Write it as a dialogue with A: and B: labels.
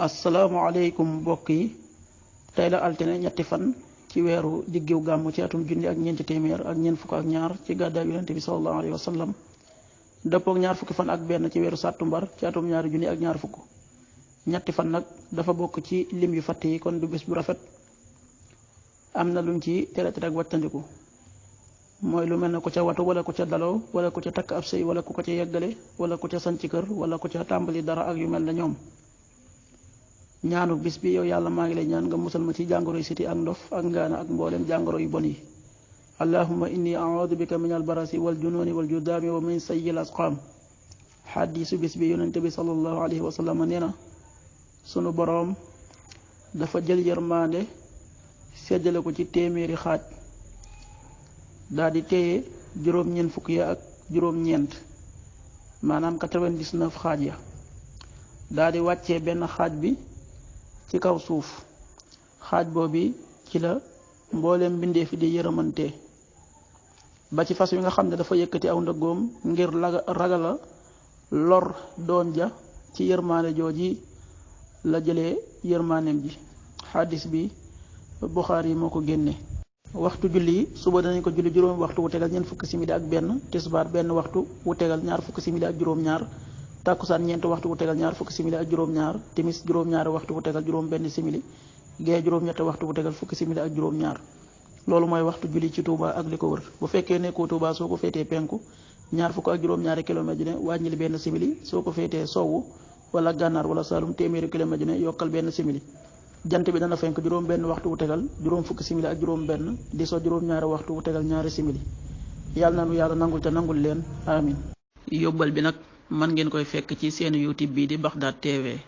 A: asalaamaaleykum mbokk yi tey la altine ñetti fan ci weeru diggiw gàmmu ci atum junni ak ñeenti téeméer ak ñeent fukk ak ñaar ci gàddaay yonente bi sallallahu alayhi wa sallam dëppook ñaar fukki fan ak benn ci weeru sàttumbar ci atum ñaari junni ak ñaar fukk. ñetti fan nag dafa bokk ci lim yu fatt yi kon du bés bu rafet. am na luñ ci tere ak wattandiku mooy lu mel ne ku ca watu wala ku ca daloo wala ku ca takk ab sëy wala ku ko ca yeggale wala ku ca sanc kër wala ku ca tàmbali dara ak yu mel ne ñoom. ñaanu bis bi yow yàlla maa ngi lay ñaan nga musal ma ci jàngoro yi siti ak ndof ak ngaana ak mboolem jàngoro yu bon yi. allahumma inni a'udhu bika min albarasi wal jununi wal judaami wa min sayyil asqaam. xaddiisu bis bi yonente bi sallallahu alayhi wa sallam nee na sunu boroom dafa jël yërmaande seddale ko ci téeméeri xaaj daal di téye juróom-ñeent fukk ya ak juróom-ñeent maanaam 99 xaaj ya daal di wàccee benn xaaj bi ci kaw suuf. xaaj boobu ci la mbooleem mbindeef di yërëmante ba ci fas wi nga xam ne dafa yëkkati aw ndëggoom ngir ragala lor doom ja ci yërmaane jooji la jëlee yërmaaneem ji. xaddis bi Buxaari yi moo ko génne. waxtu julli yi suba danañ ko julli juróomi waxtu wu tegal ñeent fukki simili ak benn, tisbaar benn waxtu wu tegal ñaar fukki simili ak juróom-ñaar, tàkkusaan ñeent waxtu wu tegal ñaar fukki simili ak juróom-ñaar, timis juróom-ñaari waxtu wu tegal juróom benn simili, gee juróom-ñetti waxtu wu tegal fukki simili ak juróom-ñaar. loolu mooy waxtu julli ci Touba ak li ko wër. bu fekkee nekkoo Touba soo ko féetee penku ñaar fukk ak juróom-ñaari kilomètre ju ne wàññil benn simili, soo ko féetee sowwu wala gànnaar wala Saalum téeméeri kilomètre ju ne yokkal benn simili. jant bi dana fenk juróom benn waxtu wu tegal juróom fukki simili ak juróom benn, di so juróom-ñaari waxtu wu tegal ñaari simili. yàlla na nu yàlla nangul te nangul leen amin. yóbbal bi nag mën ngeen koy fekk ci seen YouTube bi di Baghdad TV.